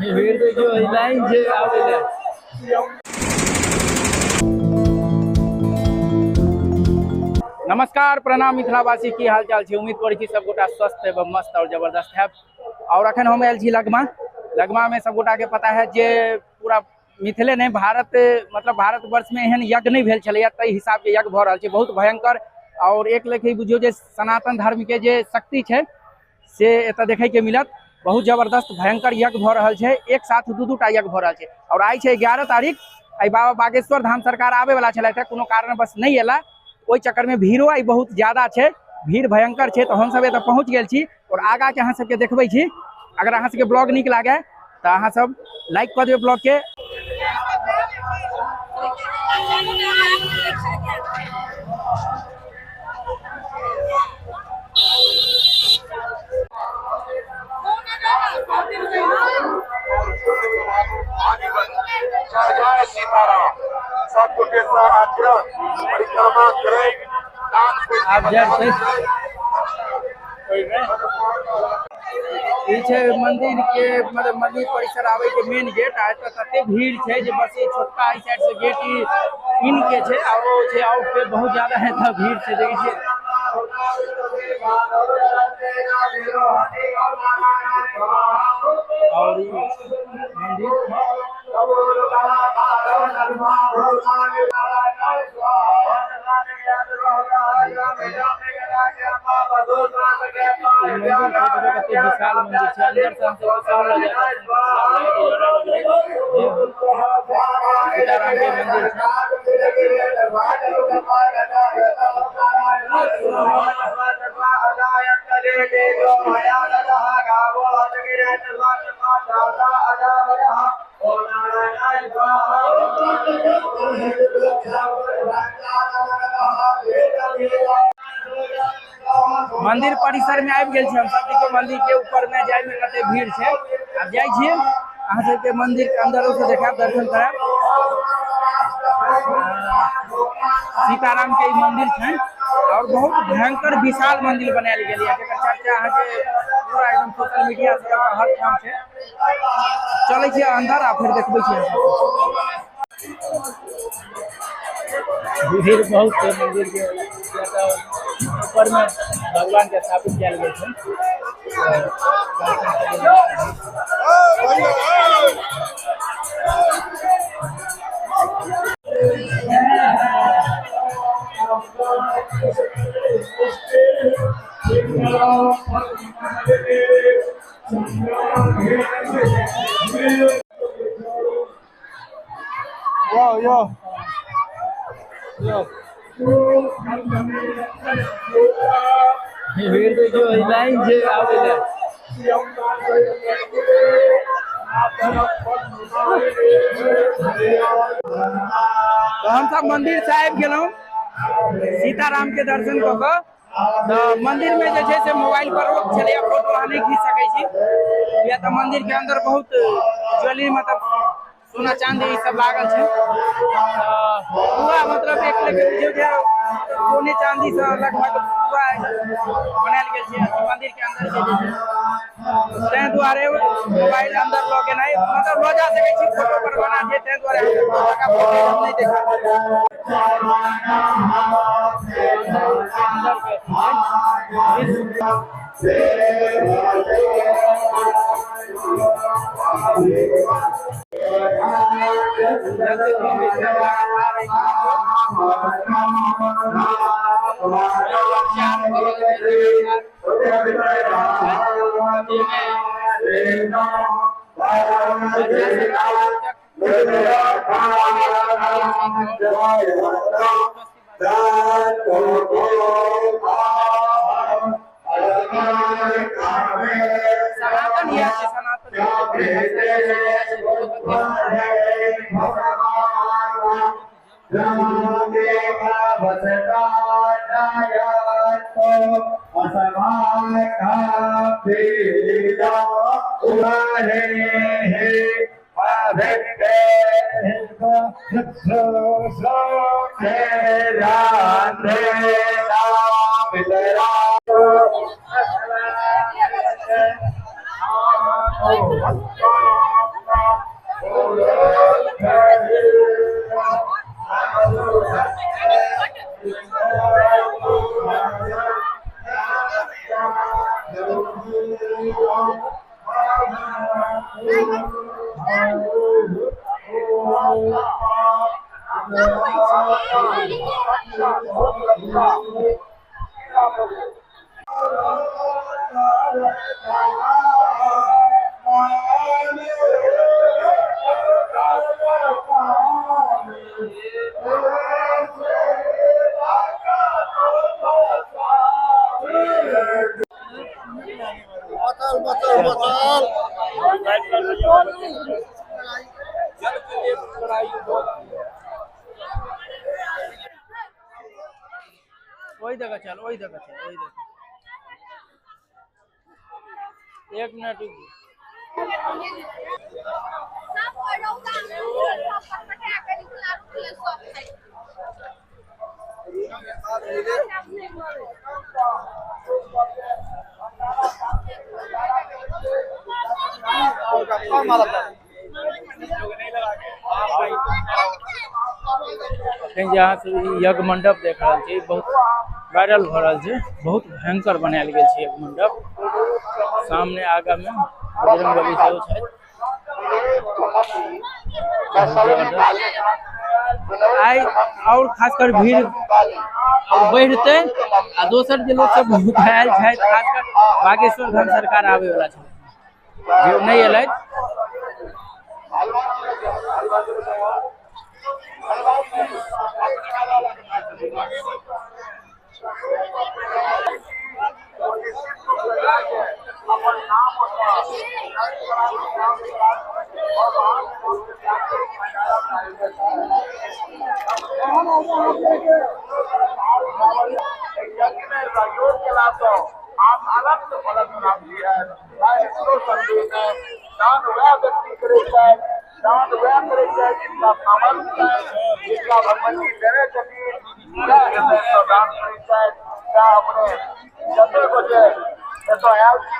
भीड़ तो जो लाइन से आवेला। नमस्कार प्रणाम मिथिलावासी की हाल चाल है। उम्मीद करी सब गोटा स्वस्थ एवं मस्त और जबरदस्त है। और अखन हम आयल छी लगमा में सब गोटा के पता है जे पूरा मिथिले नहीं भारत मतलब भारतवर्ष में एहन यज्ञ नहीं भेल छलैया, तै हिसाब के यज्ञ भ रहल छै बहुत भयंकर। और एक लेखे बुझियो जे सनातन धर्म के जे शक्ति है से एतऽ देखे के मिलत। बहुत जबरदस्त भयंकर यज्ञ भ रहल छै, एक साथ दू टा यज्ञ भ रहल छै। और आई छै 11 तारीख, आई बाबा बागेश्वर धाम सरकार आवे वाला छलथि, कोनो कारणवश नहीं एला। ओहि चक्कर में भीड़ो आई बहुत ज्यादा है, भीड़ भयंकर है। तो हम सब एतऽ पहुँच गए छी और आगा के अहाँ सबके देखबै छी। अगर अहाँ सबके ब्लॉग नीक लागे तो अहाँ सब लाइक कर दियौ ब्लॉग के। जय सीताराम। सबको के साथ परिक्रमा करें। आप जैसे पीछे मंदिर के मतलब मंदिर परिसर आवे के मेन गेट आए तो तते भीड़ है जे बस ये छोटका आई साइड से गेट ही इन के छे और वो छे आउट पे बहुत ज्यादा है तो भीड़ छे देखिए। और मंदिर विशाल मंदिर है, अंदर से हम सब सब लग जाता है। सीताराम के मंदिर मंदिर परिसर में आबि गेल छी हम सब। देखिए मंदिर के ऊपर में जाय में कते भीड़ है। अब जाय छियै अहाँ सबके मंदिर के अंदर से देखाब, दर्शन कराब। सीताराम के मंदिर है और बहुत भयंकर विशाल मंदिर बनायल गेल है, जेकर चर्चा अहाँ के पूरा एकदम सोशल मीडिया से हर ठाम है। चले छियै अंदर आ फिर देखबै छियै। भीड़ बहुत है मंदिर के ऊपर में भगवान के स्थापित किया गया है। भीड़ तो जो लाइन से आवेला। तो हम सब मंदिर से आबि गेलहुँ सीताराम के दर्शन कऽ कऽ। तो मंदिर में जे से मोबाइल पर रोक चले, फोटो अहाँ नहीं खींच सकै छी या तो मंदिर के अंदर बहुत ज्वेलरी मतलब सोना चांदी ई सब लागल है। पूरा मतलब एक लेके सोने चांदी से लगभग पूरा बनायल गेल छै मंदिर के अंदर। तै दुआरे मोबाइल अंदर लगे नहीं मतलब लो जा सकै छी, फोटो पर बना छै। तै दुआरे हम नहीं देखा वही जगह चल, वही जगह चल, वही जगह। 1 मिनट रुक। जहाँ से यज्ञ मंडप देख रहा छी, बहुत वायरल भ रहा है, बहुत भयंकर बनायल गेल छै यज्ञ मंडप। सामने आगा में बजरंगबली सेहो छै। आई और खासकर भीड़ बढ़ते आ दोसर जे लोग सब बहुत आयल छै, खासकर बागेश्वर धाम सरकार आवे वाला छै, जो नहीं एलै।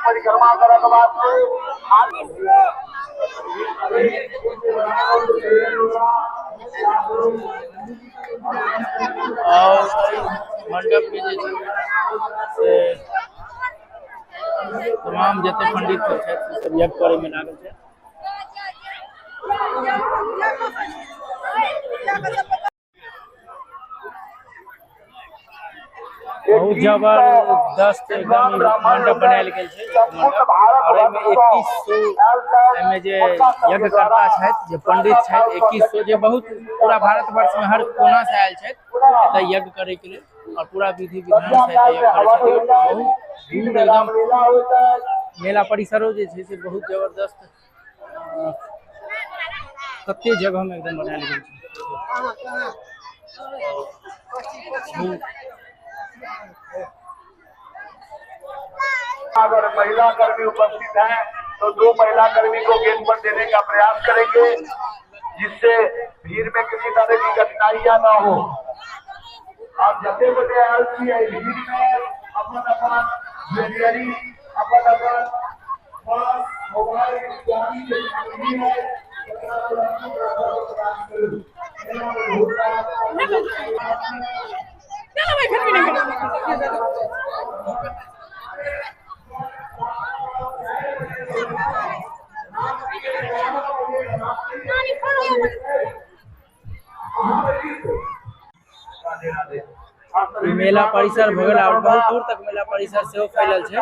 परिक्रमा करने के बाद और मंडप के से तमाम जते पंडित सब छै सब यज्ञ करे में लागल छै। बहुत जबरदस्त एकदम मंडप बनायल गेल छै मंडप, और एमे 2100 एमे जे यज्ञकर्ता छथि, जे पंडित छथि, 2100 जे बहुत पूरा भारतवर्ष में हर कोना से आयल छथि एतय यज्ञ करे के लिए, और पूरा विधि विधान से एतय यज्ञ करे छथि। बहुत भीड़ एकदम मेला परिसरो जे छै से बहुत जबरदस्त कते जगह में एकदम बनायल गेल छै। अगर महिला कर्मी उपस्थित हैं तो 2 महिला कर्मी को गेट पर देने का प्रयास करेंगे, जिससे भीड़ में किसी तरह की कठिनाइयां न हो। आप जते बजे आरती है भीड़ में अपन ज्वेलरी अपन मोबाइल मेला परिसर भगल और बहुत दूर तक मेला परिसर से फैलल है,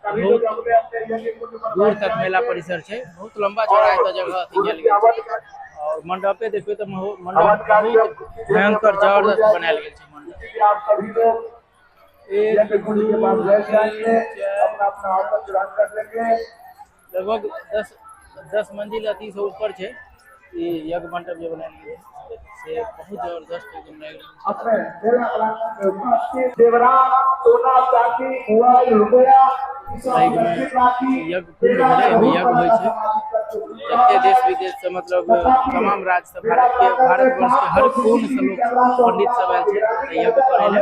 बहुत दूर तक मेला परिसर है, बहुत लंबा चौड़ा एतय जगह अथी गेल गेल छै। और मंडपे देखियो तो मंडप बहुत भयंकर जबरदस्त बनायल गेल छै मंडप। लगभग 10 मंजिल अति से ऊपर है ये यज्ञ मंडप जो बनायल गेल से बहुत जबरदस्त एकदम लग यज्ञ कुंड भेलै, यज्ञ होइ छै जते देश विदेश से, मतलब तमाम राज्य से, भारतवर्ष के हर कोन से लोग पंडित सब आयल छै यज्ञ करे ले।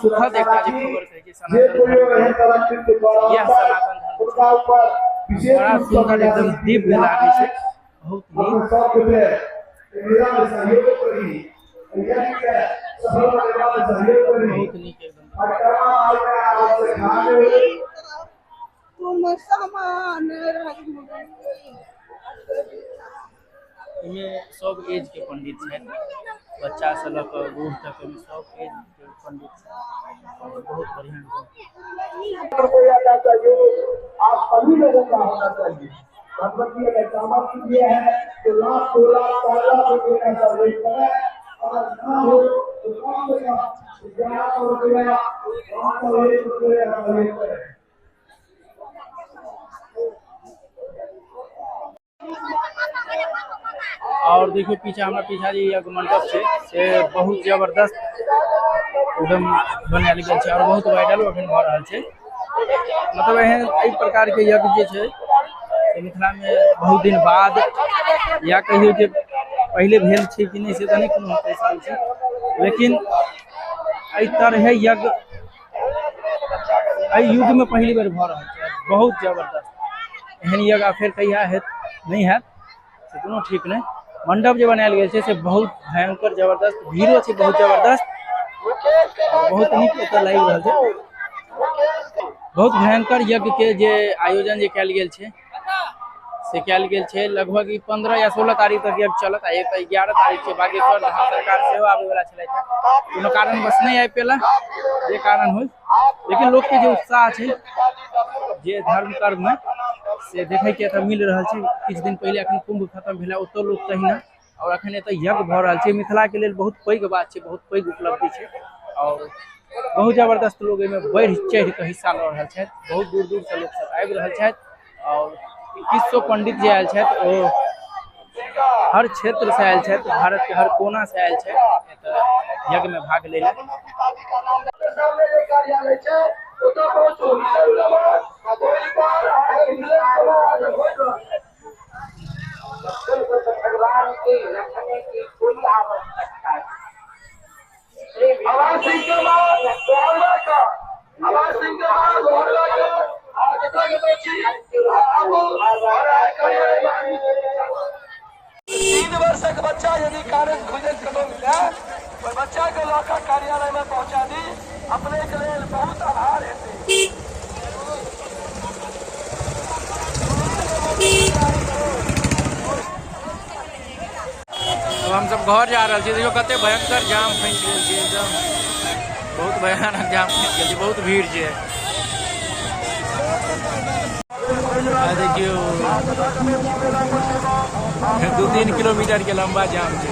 सुखद एक खबर कहे छै सनातन धर्म, यह सनातन धर्म बड़ा सुंदर एकदम दिव्य लागे छै, बहुत नीक एकदम। तुम समान इनमें सब एज के पंडित हैं, बच्चा से लेकर बूढ़ तक में सब एज के पंडित हैं और बहुत बढ़िया रुपया का चाहिए, आप सभी लोगों का होना चाहिए। भगवती अगर सामर्थ्य दिया है तो लाख 2 लाख 4 लाख रुपये का सर्वे करें, अगर ना हो तो कम से कम 1100 रुपया 501 रुपये का सर्वे करें। और देखिए पीछे हमारा पीछा जी यज्ञ मंडप से बहुत जबरदस्त एकदम बनायल गेल छै और बहुत वायरल अखन भऽ रहल छै। मतलब एहन एहि प्रकार के यज्ञ जे छै से मिथिला में बहुत दिन बाद या कहियो जे पहले भेल छै कि नहीं से तऽ नहीं कोनो कहि सकै छी, लेकिन एहि तरहे यज्ञ एहि युग में पहली बेर भऽ रहल छै, बहुत जबरदस्त। एहन यज्ञ फेर कहिया हैत नहीं हैत से कोनो ठीक नहीं। मंडप जो बनायल गेल छै से बहुत भयंकर जबरदस्त, भीड़ो छै बहुत जबरदस्त, बहुत नीक एतऽ लागि रहल छै। बहुत भयंकर यज्ञ के जे आयोजन जे कयल गेल छै से कयल गेल छै। लगभग 15 या 16 तारीख तक यज्ञ चलत, आ 11 तारीख के बागेश्वर धाम सरकार सेहो आबे वाला छलै, कोनो कारण बस नहीं आबि पेला, जे कारण हो, लेकिन लोग के जो उत्साह छै जे धर्म कर्म में से देखे के एतऽ मिल रहल छै। किछ दिन पहले अखन कुंभ खत्म भेला, ओतऽ लोग तहिना, और अखन एतऽ यज्ञ भऽ रहल छै। मिथिला के लेल बहुत पैघ बात छै, बहुत पैघ उपलब्धि छै और बहुत जबरदस्त लोग एहिमे बढ़ि चढ़ि के हिस्सा लऽ रहल छथि। बहुत दूर दूर से लोग सब आबि रहल छथि और 2100 पंडित जे आयल छथि ओ हर क्षेत्र से आयल छथि, भारत के हर कोना से आयल छथि एतऽ यज्ञ में भाग ले ले। भगवान के रखने की कोई आवश्यकता नहीं। आवाज सिंह के बाद दोहरा का, आवाज सिंह के बाद दोहरा का, आगे तक बची अब और करे 3 वर्ष का बच्चा यदि कागज खोजे कदम मिला तो बच्चा के लौका कार्यालय में पहुंचा दी, अपने के लिए बहुत आभार है। अब हम सब घर जा रहे छी, देखियो कते भयंकर जाम फंस गेल छै, एकदम बहुत भयानक जाम फंस गेल छै, बहुत भीड़ छै। देखियो 2-3 किलोमीटर के लंबा जाम छै।